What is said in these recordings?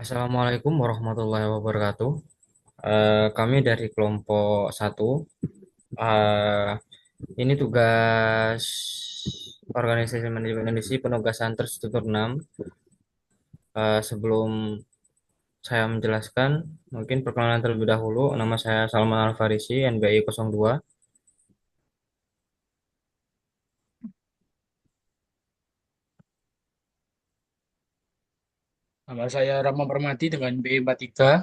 Assalamualaikum warahmatullahi wabarakatuh. Kami dari kelompok satu. Eh, ini tugas organisasi manajemen Indonesia penugasan terstruktur 6. Sebelum saya menjelaskan, mungkin perkenalan terlebih dahulu. Nama saya Salman Al-Farisi, NBI 02. Nama saya Rama Permadi dengan B43.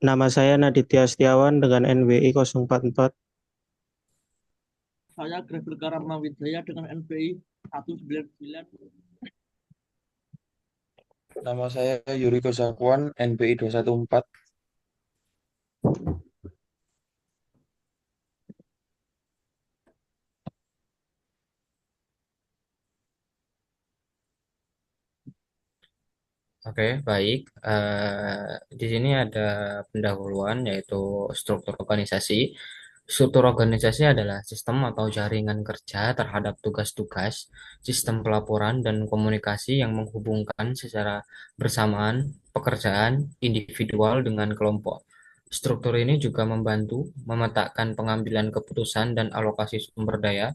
Nama saya Naditya Setiawan dengan NWI 044. Saya Grefil Karama Wijaya dengan NPI 199. Nama saya Yuriko Zakuan, NPI 214. Oke, baik. Di sini ada pendahuluan yaitu struktur organisasi. Struktur organisasi adalah sistem atau jaringan kerja terhadap tugas-tugas, sistem pelaporan dan komunikasi yang menghubungkan secara bersamaan pekerjaan individual dengan kelompok. Struktur ini juga membantu memetakan pengambilan keputusan dan alokasi sumber daya.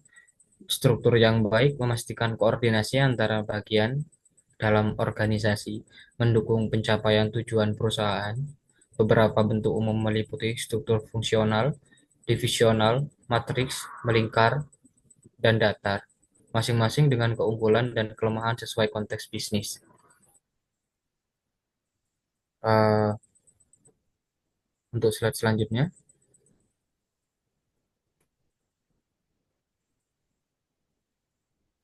Struktur yang baik memastikan koordinasi antara bagian dalam organisasi, mendukung pencapaian tujuan perusahaan. Beberapa bentuk umum meliputi struktur fungsional, divisional, matriks, melingkar, dan datar, masing-masing dengan keunggulan dan kelemahan sesuai konteks bisnis. Eh, untuk slide selanjutnya,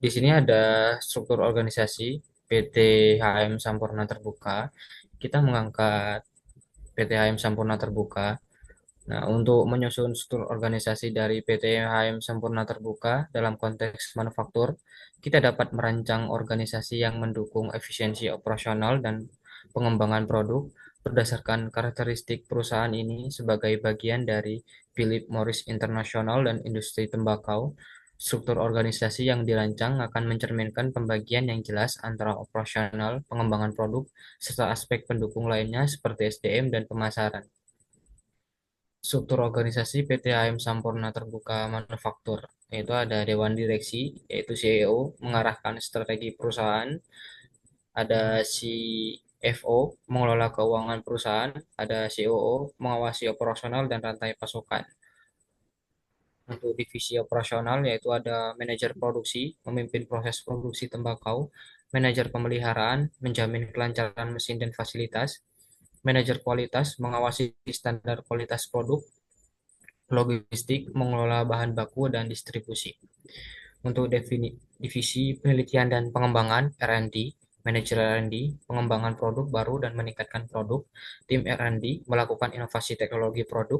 di sini ada struktur organisasi PT HM Sampurna Terbuka. Kita mengangkat PT HM Sampurna Terbuka. Nah, untuk menyusun struktur organisasi dari PT HM Sampurna Terbuka dalam konteks manufaktur, kita dapat merancang organisasi yang mendukung efisiensi operasional dan pengembangan produk berdasarkan karakteristik perusahaan ini sebagai bagian dari Philip Morris International dan industri tembakau. Struktur organisasi yang dirancang akan mencerminkan pembagian yang jelas antara operasional, pengembangan produk, serta aspek pendukung lainnya seperti SDM dan pemasaran. Struktur organisasi PT HM Sampurna Terbuka Manufaktur, yaitu ada Dewan Direksi, yaitu CEO, mengarahkan strategi perusahaan, ada CFO, mengelola keuangan perusahaan, ada COO, mengawasi operasional dan rantai pasokan. Untuk divisi operasional, yaitu ada manajer produksi, memimpin proses produksi tembakau, manajer pemeliharaan, menjamin kelancaran mesin dan fasilitas, manajer kualitas, mengawasi standar kualitas produk, logistik, mengelola bahan baku dan distribusi. Untuk divisi penelitian dan pengembangan R&D, manajer R&D, pengembangan produk baru dan meningkatkan produk, tim R&D melakukan inovasi teknologi produk.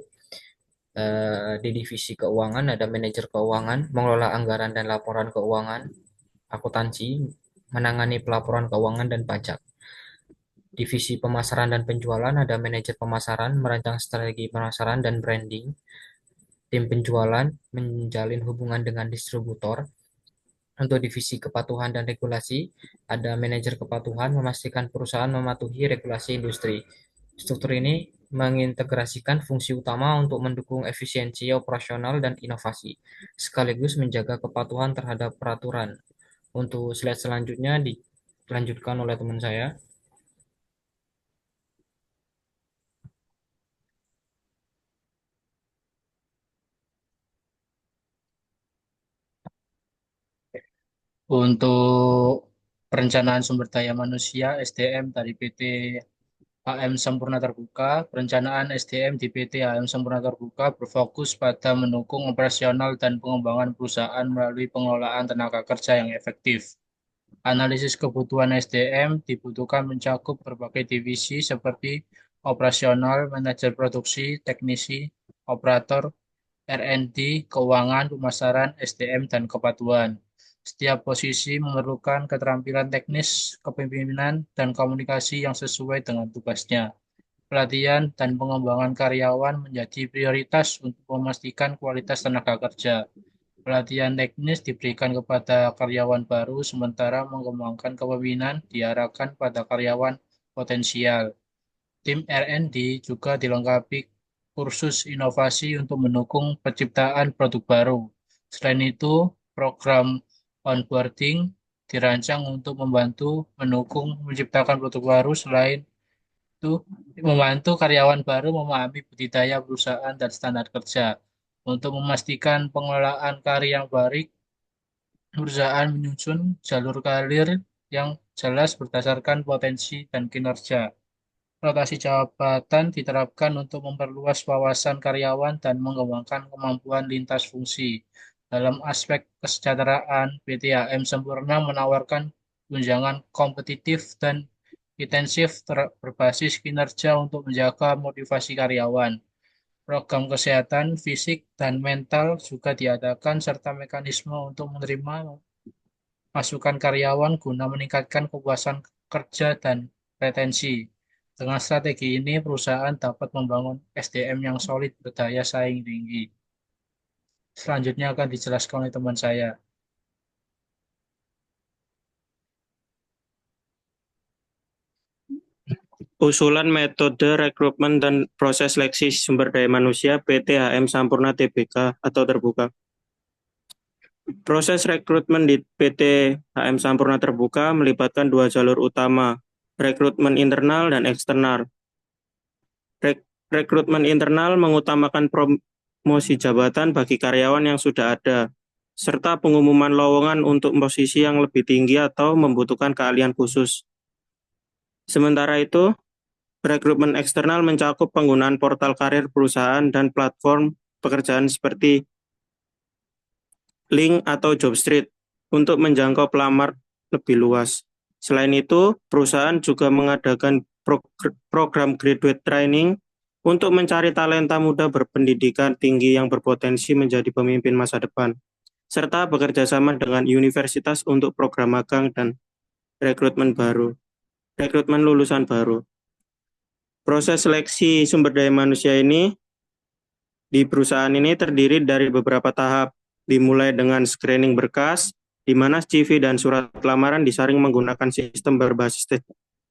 Di divisi keuangan ada manajer keuangan, mengelola anggaran dan laporan keuangan, akuntansi, menangani pelaporan keuangan dan pajak. Divisi pemasaran dan penjualan ada manajer pemasaran, merancang strategi pemasaran dan branding. Tim penjualan menjalin hubungan dengan distributor. Untuk divisi kepatuhan dan regulasi, ada manajer kepatuhan memastikan perusahaan mematuhi regulasi industri. Struktur ini mengintegrasikan fungsi utama untuk mendukung efisiensi operasional dan inovasi, sekaligus menjaga kepatuhan terhadap peraturan. Untuk slide selanjutnya dilanjutkan oleh teman saya. Untuk perencanaan sumber daya manusia SDM dari PT HM Sampurna Terbuka, perencanaan SDM di PT HM Sampurna Terbuka berfokus pada mendukung operasional dan pengembangan perusahaan melalui pengelolaan tenaga kerja yang efektif. Analisis kebutuhan SDM dibutuhkan mencakup berbagai divisi seperti operasional, manajer produksi, teknisi, operator, R&D, keuangan, pemasaran, SDM, dan kepatuhan. Setiap posisi memerlukan keterampilan teknis, kepemimpinan, dan komunikasi yang sesuai dengan tugasnya. Pelatihan dan pengembangan karyawan menjadi prioritas untuk memastikan kualitas tenaga kerja. Pelatihan teknis diberikan kepada karyawan baru, sementara mengembangkan kepemimpinan diarahkan pada karyawan potensial. Tim R&D juga dilengkapi kursus inovasi untuk mendukung penciptaan produk baru. Selain itu, program onboarding dirancang untuk membantu mendukung menciptakan produk baru. Selain itu, membantu karyawan baru memahami budidaya perusahaan dan standar kerja. Untuk memastikan pengelolaan karir yang baik, perusahaan menyusun jalur karir yang jelas berdasarkan potensi dan kinerja. Rotasi jabatan diterapkan untuk memperluas wawasan karyawan dan mengembangkan kemampuan lintas fungsi. Dalam aspek kesejahteraan, PTHM Sempurna menawarkan tunjangan kompetitif dan intensif berbasis kinerja untuk menjaga motivasi karyawan. Program kesehatan fisik dan mental juga diadakan serta mekanisme untuk menerima masukan karyawan guna meningkatkan kepuasan kerja dan retensi. Dengan strategi ini, perusahaan dapat membangun SDM yang solid berdaya saing tinggi. Selanjutnya akan dijelaskan oleh teman saya. Usulan metode rekrutmen dan proses seleksi sumber daya manusia PT HM Sampurna Tbk atau terbuka. Proses rekrutmen di PT HM Sampurna Terbuka melibatkan dua jalur utama, rekrutmen internal dan eksternal. Rekrutmen internal mengutamakan promosi jabatan bagi karyawan yang sudah ada, serta pengumuman lowongan untuk posisi yang lebih tinggi atau membutuhkan keahlian khusus. Sementara itu, rekrutmen eksternal mencakup penggunaan portal karir perusahaan dan platform pekerjaan seperti Link atau Jobstreet untuk menjangkau pelamar lebih luas. Selain itu, perusahaan juga mengadakan program graduate training untuk mencari talenta muda berpendidikan tinggi yang berpotensi menjadi pemimpin masa depan, serta bekerja sama dengan universitas untuk program magang dan rekrutmen lulusan baru. Proses seleksi sumber daya manusia ini di perusahaan ini terdiri dari beberapa tahap, dimulai dengan screening berkas, di mana CV dan surat lamaran disaring menggunakan sistem berbasis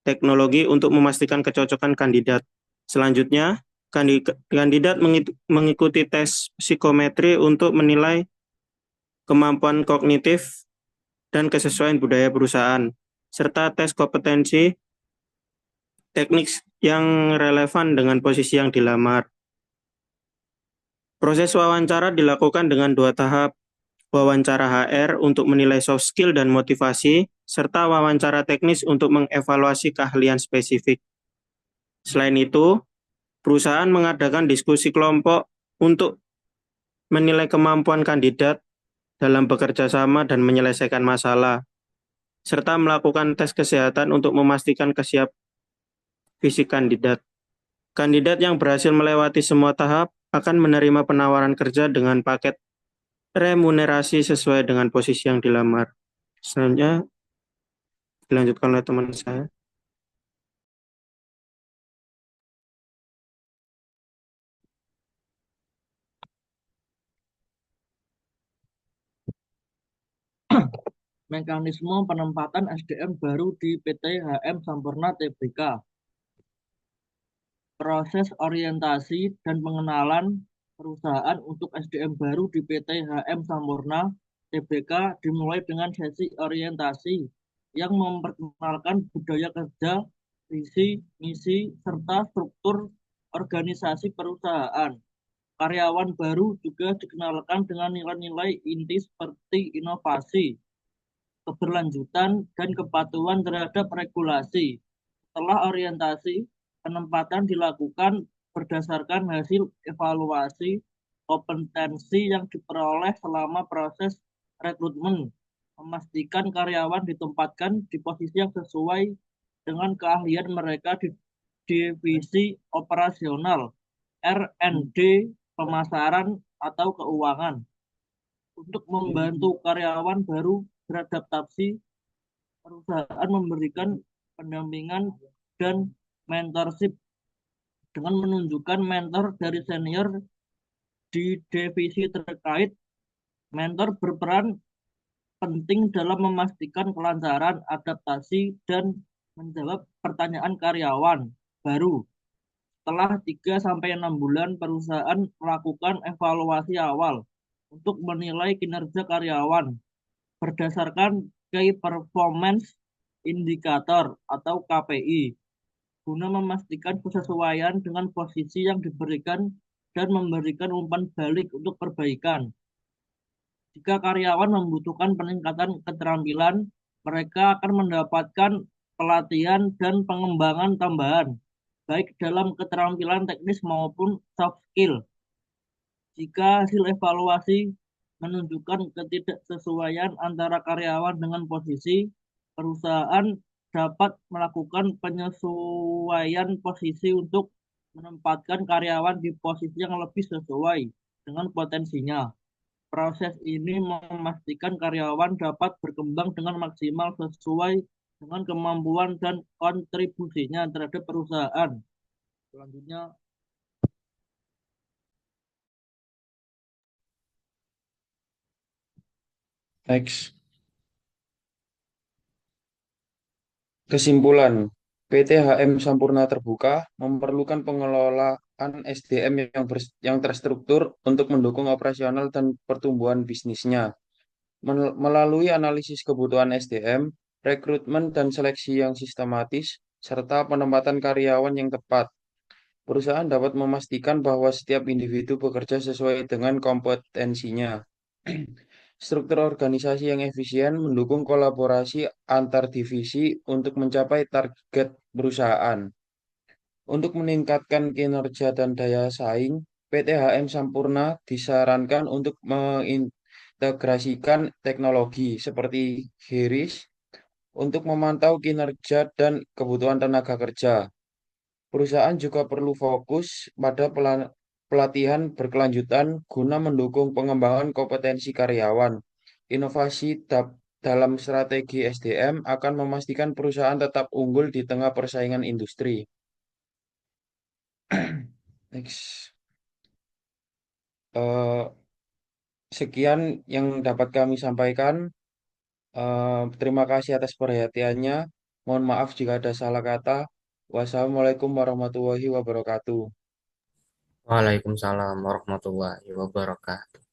teknologi untuk memastikan kecocokan kandidat. Selanjutnya, kandidat mengikuti tes psikometri untuk menilai kemampuan kognitif dan kesesuaian budaya perusahaan, serta tes kompetensi teknik yang relevan dengan posisi yang dilamar. Proses wawancara dilakukan dengan dua tahap, wawancara HR untuk menilai soft skill dan motivasi, serta wawancara teknis untuk mengevaluasi keahlian spesifik. Selain itu, perusahaan mengadakan diskusi kelompok untuk menilai kemampuan kandidat dalam bekerja sama dan menyelesaikan masalah, serta melakukan tes kesehatan untuk memastikan kesiap fisik kandidat. Kandidat yang berhasil melewati semua tahap akan menerima penawaran kerja dengan paket remunerasi sesuai dengan posisi yang dilamar. Selanjutnya dilanjutkan oleh teman saya. Mekanisme penempatan SDM baru di PT HM Sampurna Tbk. Proses orientasi dan pengenalan perusahaan untuk SDM baru di PT HM Sampurna Tbk dimulai dengan sesi orientasi yang memperkenalkan budaya kerja, visi, misi, serta struktur organisasi perusahaan. Karyawan baru juga dikenalkan dengan nilai-nilai inti seperti inovasi, keberlanjutan, dan kepatuhan terhadap regulasi. Setelah orientasi, penempatan dilakukan berdasarkan hasil evaluasi kompetensi yang diperoleh selama proses rekrutmen, memastikan karyawan ditempatkan di posisi yang sesuai dengan keahlian mereka di divisi operasional, R&D, pemasaran, atau keuangan. Untuk membantu karyawan baru beradaptasi, perusahaan memberikan pendampingan dan mentorship dengan menunjukkan mentor dari senior di divisi terkait Mentor berperan penting dalam memastikan kelancaran adaptasi dan menjawab pertanyaan karyawan baru. Setelah 3 sampai 6 bulan, perusahaan melakukan evaluasi awal untuk menilai kinerja karyawan berdasarkan Key Performance Indicator atau KPI guna memastikan kesesuaian dengan posisi yang diberikan dan memberikan umpan balik untuk perbaikan. Jika karyawan membutuhkan peningkatan keterampilan, mereka akan mendapatkan pelatihan dan pengembangan tambahan, baik dalam keterampilan teknis maupun soft skill. Jika hasil evaluasi menunjukkan ketidaksesuaian antara karyawan dengan posisi, perusahaan dapat melakukan penyesuaian posisi untuk menempatkan karyawan di posisi yang lebih sesuai dengan potensinya. Proses ini memastikan karyawan dapat berkembang dengan maksimal sesuai dengan kemampuan dan kontribusinya terhadap perusahaan. Selanjutnya, Next. Kesimpulan, PT HM Sampurna Terbuka memerlukan pengelolaan SDM yang terstruktur untuk mendukung operasional dan pertumbuhan bisnisnya. Melalui analisis kebutuhan SDM, rekrutmen dan seleksi yang sistematis, serta penempatan karyawan yang tepat, perusahaan dapat memastikan bahwa setiap individu bekerja sesuai dengan kompetensinya. Struktur organisasi yang efisien mendukung kolaborasi antar divisi untuk mencapai target perusahaan. Untuk meningkatkan kinerja dan daya saing, PT HM Sampurna disarankan untuk mengintegrasikan teknologi seperti HIRIS untuk memantau kinerja dan kebutuhan tenaga kerja. Perusahaan juga perlu fokus pada pelatihan berkelanjutan guna mendukung pengembangan kompetensi karyawan. Inovasi dalam strategi SDM akan memastikan perusahaan tetap unggul di tengah persaingan industri. Next. Eh, Sekian yang dapat kami sampaikan. Terima kasih atas perhatiannya. Mohon maaf jika ada salah kata. Wassalamualaikum warahmatullahi wabarakatuh. Waalaikumsalam warahmatullahi wabarakatuh.